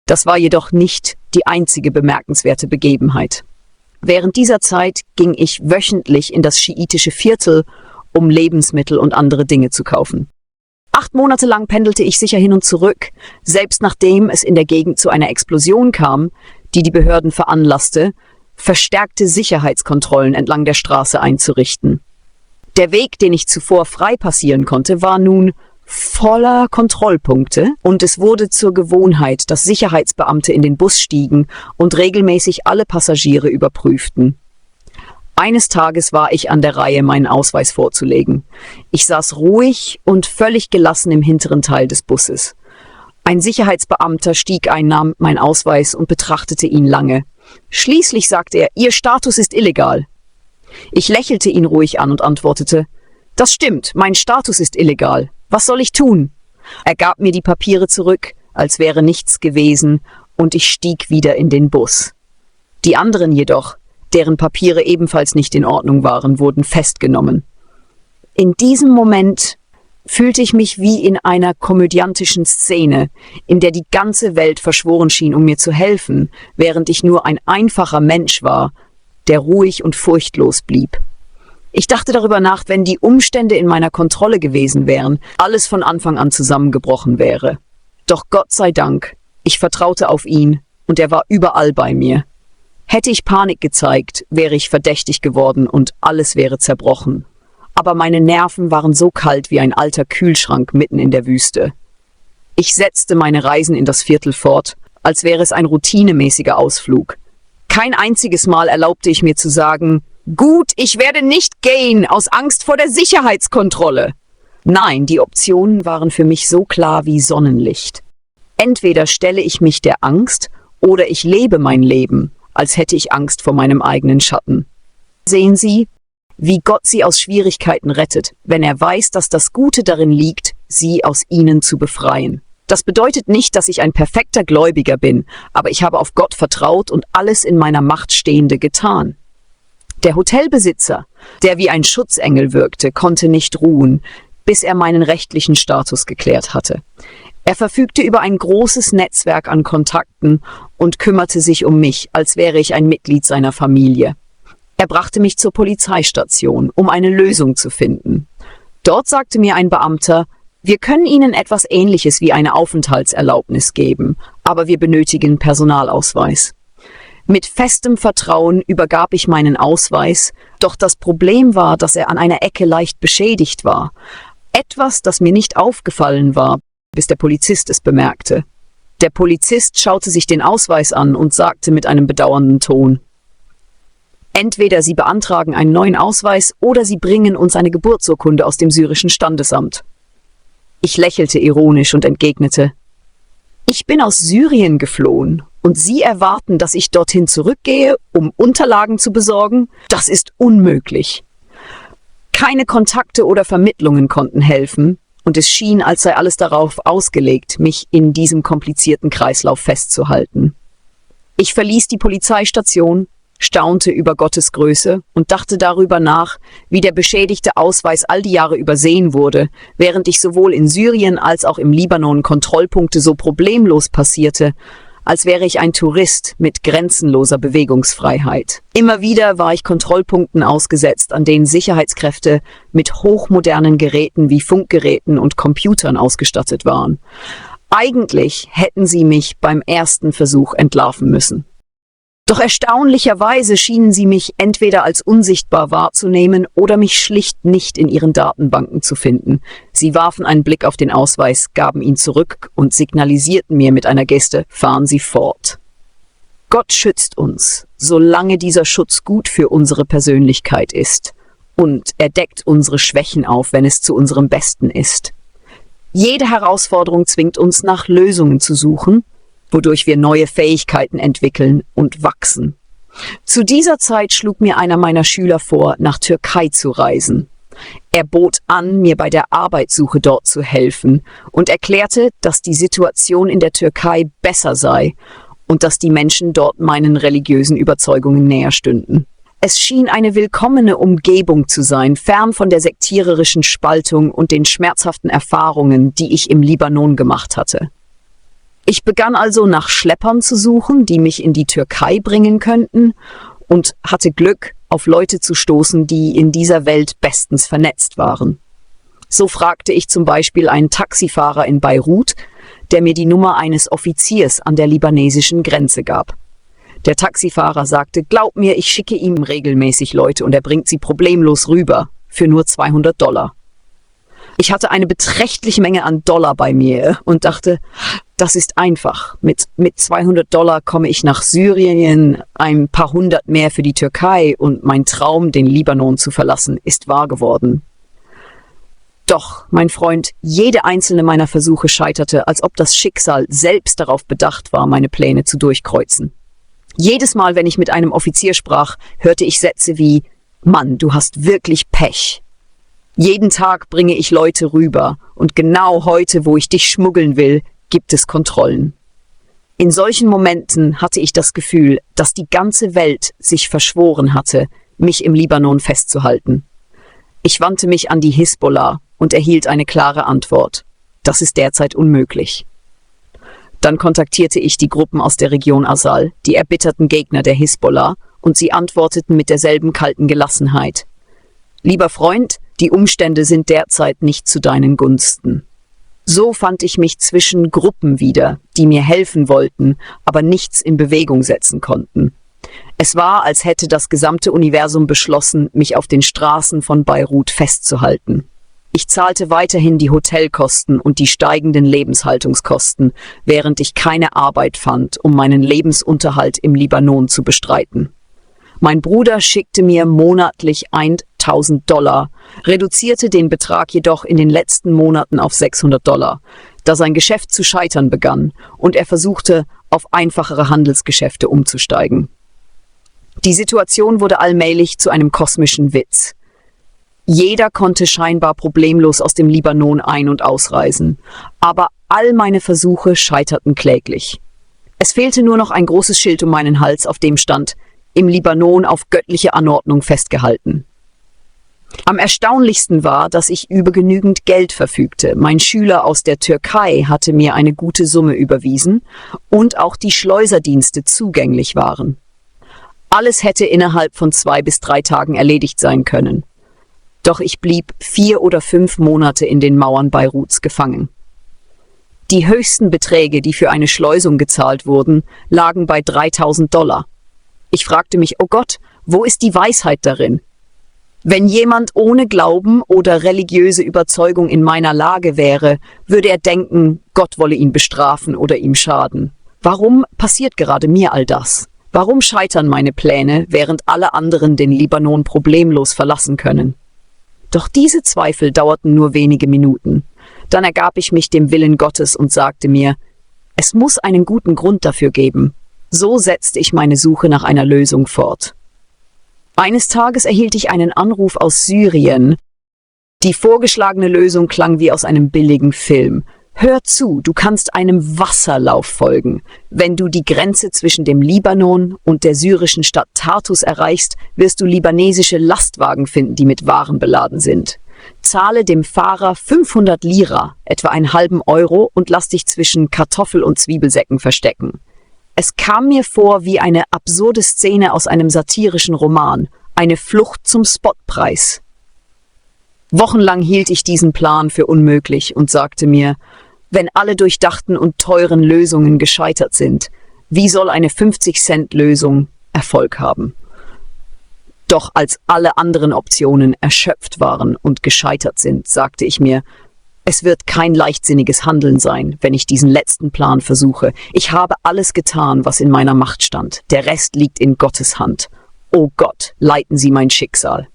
Das war jedoch nicht die einzige bemerkenswerte Begebenheit. Während dieser Zeit ging ich wöchentlich in das schiitische Viertel, um Lebensmittel und andere Dinge zu kaufen. 8 Monate lang pendelte ich sicher hin und zurück, selbst nachdem es in der Gegend zu einer Explosion kam, die die Behörden veranlasste, verstärkte Sicherheitskontrollen entlang der Straße einzurichten. Der Weg, den ich zuvor frei passieren konnte, war nun voller Kontrollpunkte und es wurde zur Gewohnheit, dass Sicherheitsbeamte in den Bus stiegen und regelmäßig alle Passagiere überprüften. Eines Tages war ich an der Reihe, meinen Ausweis vorzulegen. Ich saß ruhig und völlig gelassen im hinteren Teil des Busses. Ein Sicherheitsbeamter stieg ein, nahm meinen Ausweis und betrachtete ihn lange. Schließlich sagte er, Ihr Status ist illegal. Ich lächelte ihn ruhig an und antwortete, Das stimmt, mein Status ist illegal. Was soll ich tun? Er gab mir die Papiere zurück, als wäre nichts gewesen, und ich stieg wieder in den Bus. Die anderen jedoch, deren Papiere ebenfalls nicht in Ordnung waren, wurden festgenommen. In diesem Moment fühlte ich mich wie in einer komödiantischen Szene, in der die ganze Welt verschworen schien, um mir zu helfen, während ich nur ein einfacher Mensch war, der ruhig und furchtlos blieb. Ich dachte darüber nach, wenn die Umstände in meiner Kontrolle gewesen wären, alles von Anfang an zusammengebrochen wäre. Doch Gott sei Dank, ich vertraute auf ihn und er war überall bei mir. Hätte ich Panik gezeigt, wäre ich verdächtig geworden und alles wäre zerbrochen. Aber meine Nerven waren so kalt wie ein alter Kühlschrank mitten in der Wüste. Ich setzte meine Reisen in das Viertel fort, als wäre es ein routinemäßiger Ausflug. Kein einziges Mal erlaubte ich mir zu sagen, Gut, ich werde nicht gehen, aus Angst vor der Sicherheitskontrolle. Nein, die Optionen waren für mich so klar wie Sonnenlicht. Entweder stelle ich mich der Angst oder ich lebe mein Leben, als hätte ich Angst vor meinem eigenen Schatten. Sehen Sie, wie Gott Sie aus Schwierigkeiten rettet, wenn er weiß, dass das Gute darin liegt, Sie aus ihnen zu befreien. Das bedeutet nicht, dass ich ein perfekter Gläubiger bin, aber ich habe auf Gott vertraut und alles in meiner Macht Stehende getan. Der Hotelbesitzer, der wie ein Schutzengel wirkte, konnte nicht ruhen, bis er meinen rechtlichen Status geklärt hatte. Er verfügte über ein großes Netzwerk an Kontakten und kümmerte sich um mich, als wäre ich ein Mitglied seiner Familie. Er brachte mich zur Polizeistation, um eine Lösung zu finden. Dort sagte mir ein Beamter, wir können Ihnen etwas Ähnliches wie eine Aufenthaltserlaubnis geben, aber wir benötigen Personalausweis. Mit festem Vertrauen übergab ich meinen Ausweis, doch das Problem war, dass er an einer Ecke leicht beschädigt war. Etwas, das mir nicht aufgefallen war, bis der Polizist es bemerkte. Der Polizist schaute sich den Ausweis an und sagte mit einem bedauernden Ton, Entweder Sie beantragen einen neuen Ausweis oder Sie bringen uns eine Geburtsurkunde aus dem syrischen Standesamt. Ich lächelte ironisch und entgegnete, Ich bin aus Syrien geflohen und Sie erwarten, dass ich dorthin zurückgehe, um Unterlagen zu besorgen? Das ist unmöglich. Keine Kontakte oder Vermittlungen konnten helfen und es schien, als sei alles darauf ausgelegt, mich in diesem komplizierten Kreislauf festzuhalten. Ich verließ die Polizeistation, staunte über Gottes Größe und dachte darüber nach, wie der beschädigte Ausweis all die Jahre übersehen wurde, während ich sowohl in Syrien als auch im Libanon Kontrollpunkte so problemlos passierte, als wäre ich ein Tourist mit grenzenloser Bewegungsfreiheit. Immer wieder war ich Kontrollpunkten ausgesetzt, an denen Sicherheitskräfte mit hochmodernen Geräten wie Funkgeräten und Computern ausgestattet waren. Eigentlich hätten sie mich beim ersten Versuch entlarven müssen. Doch erstaunlicherweise schienen sie mich entweder als unsichtbar wahrzunehmen oder mich schlicht nicht in ihren Datenbanken zu finden. Sie warfen einen Blick auf den Ausweis, gaben ihn zurück und signalisierten mir mit einer Geste, fahren Sie fort. Gott schützt uns, solange dieser Schutz gut für unsere Persönlichkeit ist. Und er deckt unsere Schwächen auf, wenn es zu unserem Besten ist. Jede Herausforderung zwingt uns, nach Lösungen zu suchen, wodurch wir neue Fähigkeiten entwickeln und wachsen. Zu dieser Zeit schlug mir einer meiner Schüler vor, nach Türkei zu reisen. Er bot an, mir bei der Arbeitssuche dort zu helfen und erklärte, dass die Situation in der Türkei besser sei und dass die Menschen dort meinen religiösen Überzeugungen näher stünden. Es schien eine willkommene Umgebung zu sein, fern von der sektiererischen Spaltung und den schmerzhaften Erfahrungen, die ich im Libanon gemacht hatte. Ich begann also nach Schleppern zu suchen, die mich in die Türkei bringen könnten, und hatte Glück, auf Leute zu stoßen, die in dieser Welt bestens vernetzt waren. So fragte ich zum Beispiel einen Taxifahrer in Beirut, der mir die Nummer eines Offiziers an der libanesischen Grenze gab. Der Taxifahrer sagte, glaub mir, ich schicke ihm regelmäßig Leute und er bringt sie problemlos rüber, für nur $200. Ich hatte eine beträchtliche Menge an Dollar bei mir und dachte, das ist einfach. Mit $200 komme ich nach Syrien, ein paar hundert mehr für die Türkei und mein Traum, den Libanon zu verlassen, ist wahr geworden. Doch, mein Freund, jede einzelne meiner Versuche scheiterte, als ob das Schicksal selbst darauf bedacht war, meine Pläne zu durchkreuzen. Jedes Mal, wenn ich mit einem Offizier sprach, hörte ich Sätze wie, Mann, du hast wirklich Pech. Jeden Tag bringe ich Leute rüber und genau heute, wo ich dich schmuggeln will, gibt es Kontrollen. In solchen Momenten hatte ich das Gefühl, dass die ganze Welt sich verschworen hatte, mich im Libanon festzuhalten. Ich wandte mich an die Hisbollah und erhielt eine klare Antwort. Das ist derzeit unmöglich. Dann kontaktierte ich die Gruppen aus der Region Asal, die erbitterten Gegner der Hisbollah, und sie antworteten mit derselben kalten Gelassenheit. Lieber Freund, die Umstände sind derzeit nicht zu deinen Gunsten. So fand ich mich zwischen Gruppen wieder, die mir helfen wollten, aber nichts in Bewegung setzen konnten. Es war, als hätte das gesamte Universum beschlossen, mich auf den Straßen von Beirut festzuhalten. Ich zahlte weiterhin die Hotelkosten und die steigenden Lebenshaltungskosten, während ich keine Arbeit fand, um meinen Lebensunterhalt im Libanon zu bestreiten. Mein Bruder schickte mir monatlich $1.000, reduzierte den Betrag jedoch in den letzten Monaten auf $600, da sein Geschäft zu scheitern begann und er versuchte, auf einfachere Handelsgeschäfte umzusteigen. Die Situation wurde allmählich zu einem kosmischen Witz. Jeder konnte scheinbar problemlos aus dem Libanon ein- und ausreisen, aber all meine Versuche scheiterten kläglich. Es fehlte nur noch ein großes Schild um meinen Hals, auf dem stand, im Libanon auf göttliche Anordnung festgehalten. Am erstaunlichsten war, dass ich über genügend Geld verfügte. Mein Schüler aus der Türkei hatte mir eine gute Summe überwiesen und auch die Schleuserdienste zugänglich waren. Alles hätte innerhalb von 2 bis 3 Tagen erledigt sein können. Doch ich blieb 4 oder 5 Monate in den Mauern Beiruts gefangen. Die höchsten Beträge, die für eine Schleusung gezahlt wurden, lagen bei $3.000. Ich fragte mich, oh Gott, wo ist die Weisheit darin? Wenn jemand ohne Glauben oder religiöse Überzeugung in meiner Lage wäre, würde er denken, Gott wolle ihn bestrafen oder ihm schaden. Warum passiert gerade mir all das? Warum scheitern meine Pläne, während alle anderen den Libanon problemlos verlassen können? Doch diese Zweifel dauerten nur wenige Minuten. Dann ergab ich mich dem Willen Gottes und sagte mir, es muss einen guten Grund dafür geben. So setzte ich meine Suche nach einer Lösung fort. Eines Tages erhielt ich einen Anruf aus Syrien. Die vorgeschlagene Lösung klang wie aus einem billigen Film. Hör zu, du kannst einem Wasserlauf folgen. Wenn du die Grenze zwischen dem Libanon und der syrischen Stadt Tartus erreichst, wirst du libanesische Lastwagen finden, die mit Waren beladen sind. Zahle dem Fahrer 500 Lira, etwa einen halben Euro, und lass dich zwischen Kartoffel- und Zwiebelsäcken verstecken. Es kam mir vor wie eine absurde Szene aus einem satirischen Roman, eine Flucht zum Spotpreis. Wochenlang hielt ich diesen Plan für unmöglich und sagte mir, wenn alle durchdachten und teuren Lösungen gescheitert sind, wie soll eine 50-Cent-Lösung Erfolg haben? Doch als alle anderen Optionen erschöpft waren und gescheitert sind, sagte ich mir, es wird kein leichtsinniges Handeln sein, wenn ich diesen letzten Plan versuche. Ich habe alles getan, was in meiner Macht stand. Der Rest liegt in Gottes Hand. O Gott, leiten Sie mein Schicksal.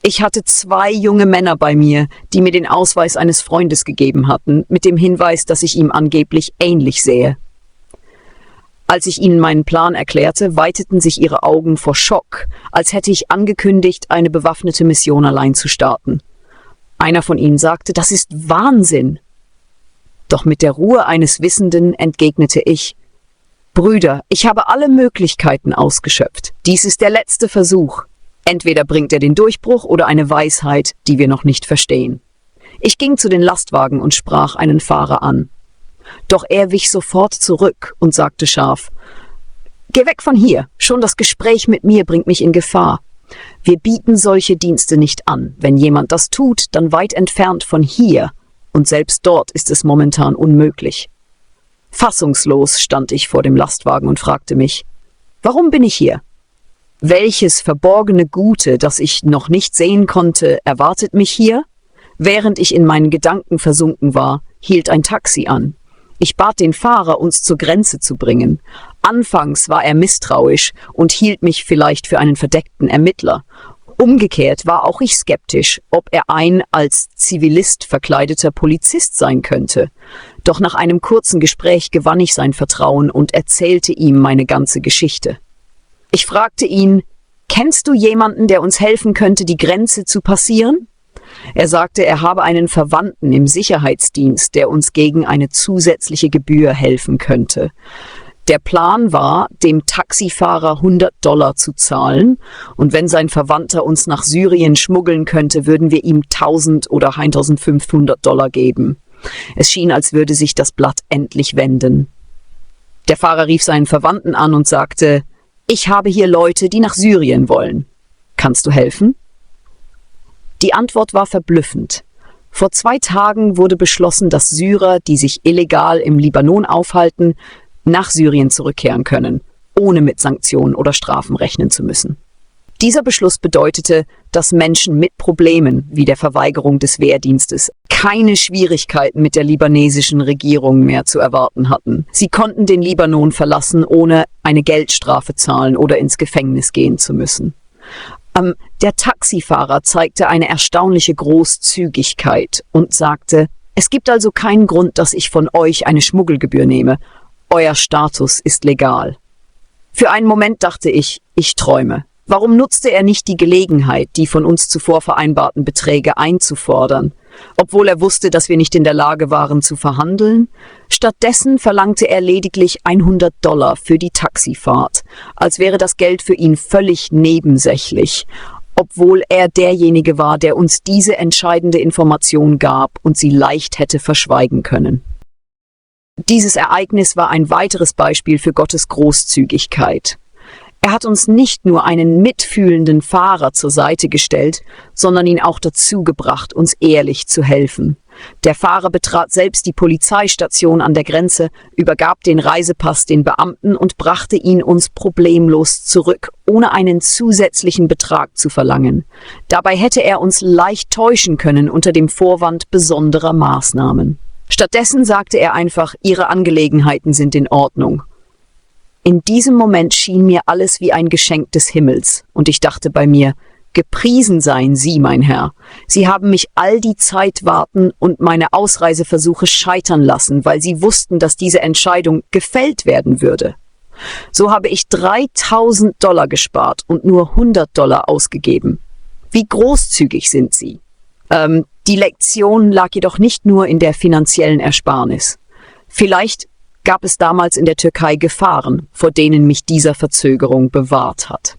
Ich hatte 2 junge Männer bei mir, die mir den Ausweis eines Freundes gegeben hatten, mit dem Hinweis, dass ich ihm angeblich ähnlich sähe. Als ich ihnen meinen Plan erklärte, weiteten sich ihre Augen vor Schock, als hätte ich angekündigt, eine bewaffnete Mission allein zu starten. Einer von ihnen sagte, das ist Wahnsinn. Doch mit der Ruhe eines Wissenden entgegnete ich, Brüder, ich habe alle Möglichkeiten ausgeschöpft. Dies ist der letzte Versuch. Entweder bringt er den Durchbruch oder eine Weisheit, die wir noch nicht verstehen. Ich ging zu den Lastwagen und sprach einen Fahrer an. Doch er wich sofort zurück und sagte scharf: »Geh weg von hier, schon das Gespräch mit mir bringt mich in Gefahr. Wir bieten solche Dienste nicht an. Wenn jemand das tut, dann weit entfernt von hier, und selbst dort ist es momentan unmöglich.« Fassungslos stand ich vor dem Lastwagen und fragte mich: Warum bin ich hier? Welches verborgene Gute, das ich noch nicht sehen konnte, erwartet mich hier? Während ich in meinen Gedanken versunken war, hielt ein Taxi an. Ich bat den Fahrer, uns zur Grenze zu bringen. Anfangs war er misstrauisch und hielt mich vielleicht für einen verdeckten Ermittler. Umgekehrt war auch ich skeptisch, ob er ein als Zivilist verkleideter Polizist sein könnte. Doch nach einem kurzen Gespräch gewann ich sein Vertrauen und erzählte ihm meine ganze Geschichte. Ich fragte ihn: »Kennst du jemanden, der uns helfen könnte, die Grenze zu passieren?« Er sagte, er habe einen Verwandten im Sicherheitsdienst, der uns gegen eine zusätzliche Gebühr helfen könnte. Der Plan war, dem Taxifahrer $100 zu zahlen, und wenn sein Verwandter uns nach Syrien schmuggeln könnte, würden wir ihm $1.000 oder $1.500 geben. Es schien, als würde sich das Blatt endlich wenden. Der Fahrer rief seinen Verwandten an und sagte: »Ich habe hier Leute, die nach Syrien wollen. Kannst du helfen?« Die Antwort war verblüffend. Vor 2 Tagen wurde beschlossen, dass Syrer, die sich illegal im Libanon aufhalten, nach Syrien zurückkehren können, ohne mit Sanktionen oder Strafen rechnen zu müssen. Dieser Beschluss bedeutete, dass Menschen mit Problemen wie der Verweigerung des Wehrdienstes keine Schwierigkeiten mit der libanesischen Regierung mehr zu erwarten hatten. Sie konnten den Libanon verlassen, ohne eine Geldstrafe zahlen oder ins Gefängnis gehen zu müssen. Der Taxifahrer zeigte eine erstaunliche Großzügigkeit und sagte: »Es gibt also keinen Grund, dass ich von euch eine Schmuggelgebühr nehme. Euer Status ist legal.« Für einen Moment dachte ich, ich träume. Warum nutzte er nicht die Gelegenheit, die von uns zuvor vereinbarten Beträge einzufordern, obwohl er wusste, dass wir nicht in der Lage waren zu verhandeln? Stattdessen verlangte er lediglich $100 für die Taxifahrt, als wäre das Geld für ihn völlig nebensächlich, obwohl er derjenige war, der uns diese entscheidende Information gab und sie leicht hätte verschweigen können. Dieses Ereignis war ein weiteres Beispiel für Gottes Großzügigkeit. Er hat uns nicht nur einen mitfühlenden Fahrer zur Seite gestellt, sondern ihn auch dazu gebracht, uns ehrlich zu helfen. Der Fahrer betrat selbst die Polizeistation an der Grenze, übergab den Reisepass den Beamten und brachte ihn uns problemlos zurück, ohne einen zusätzlichen Betrag zu verlangen. Dabei hätte er uns leicht täuschen können unter dem Vorwand besonderer Maßnahmen. Stattdessen sagte er einfach: »Ihre Angelegenheiten sind in Ordnung.« In diesem Moment schien mir alles wie ein Geschenk des Himmels, und ich dachte bei mir: »Gepriesen seien Sie, mein Herr. Sie haben mich all die Zeit warten und meine Ausreiseversuche scheitern lassen, weil Sie wussten, dass diese Entscheidung gefällt werden würde. So habe ich $3.000 gespart und nur $100 ausgegeben. Wie großzügig sind Sie?« Die Lektion lag jedoch nicht nur in der finanziellen Ersparnis. Vielleicht gab es damals in der Türkei Gefahren, vor denen mich dieser Verzögerung bewahrt hat.